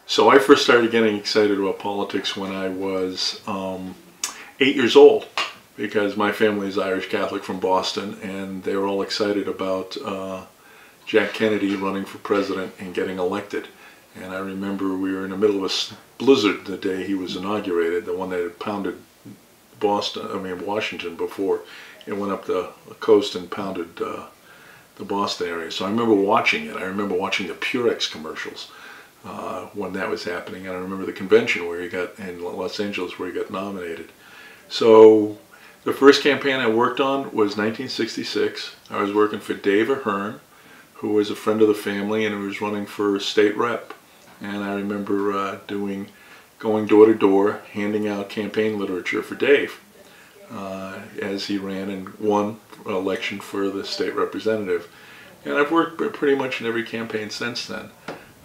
So I first started getting excited about politics when I was 8 years old, because my family is Irish Catholic from Boston, and they were all excited about Jack Kennedy running for president and getting elected. And I remember we were in the middle of a blizzard the day he was inaugurated, the one that had pounded Washington before it went up the coast and pounded the Boston area. So I remember watching it. I remember watching the Purex commercials when that was happening, and I remember the convention where he got in Los Angeles where he got nominated. So the first campaign I worked on was 1966. I was working for Dave Ahern, who was a friend of the family and who was running for state rep. And I remember going door to door, handing out campaign literature for Dave as he ran and won an election for the state representative. And I've worked pretty much in every campaign since then.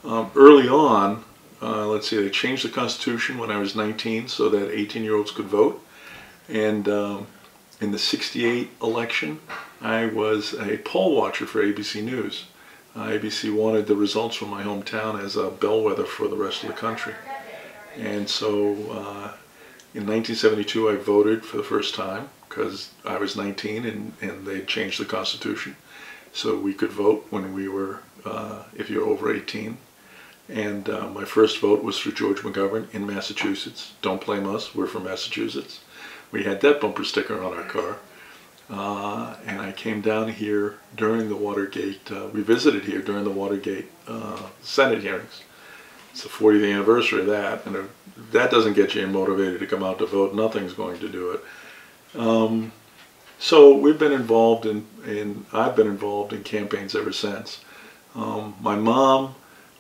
Early on, let's see, they changed the Constitution when I was 19 so that 18-year-olds could vote. And in the '68 election, I was a poll watcher for ABC News. ABC wanted the results from my hometown as a bellwether for the rest of the country. And so in 1972 I voted for the first time because I was 19 and they changed the Constitution so we could vote when we were, if you're over 18. And my first vote was for George McGovern in Massachusetts. Don't blame us, we're from Massachusetts. We had that bumper sticker on our car. And I came down here during the Watergate, we visited here during the Watergate Senate hearings. It's the 40th anniversary of that, and if that doesn't get you motivated to come out to vote, nothing's going to do it. So we've been involved I've been involved in campaigns ever since. My mom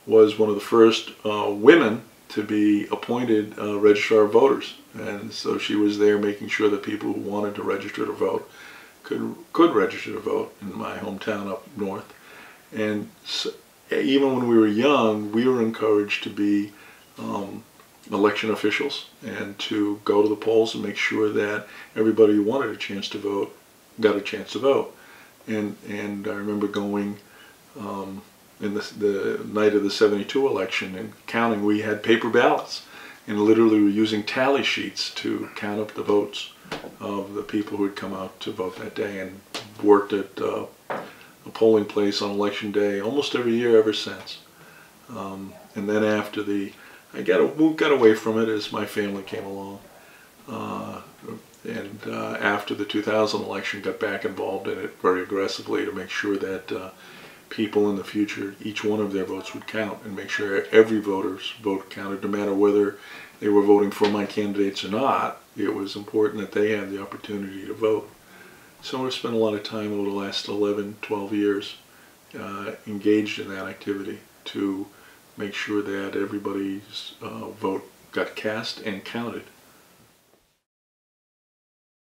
was one of the first women to be appointed registrar of voters, and so she was there making sure that people who wanted to register to vote could register to vote in my hometown up north. And so, even when we were young, we were encouraged to be election officials and to go to the polls and make sure that everybody who wanted a chance to vote got a chance to vote. And I remember going in the night of the '72 election and counting. We had paper ballots and literally were using tally sheets to count up the votes of the people who had come out to vote that day, and worked at a polling place on election day almost every year ever since. And then after I got away from it as my family came along. After the 2000 election, got back involved in it very aggressively to make sure that people in the future, each one of their votes would count, and make sure every voter's vote counted, no matter whether they were voting for my candidates or not. It was important that they had the opportunity to vote. So I've spent a lot of time over the last 11, 12 years engaged in that activity to make sure that everybody's vote got cast and counted.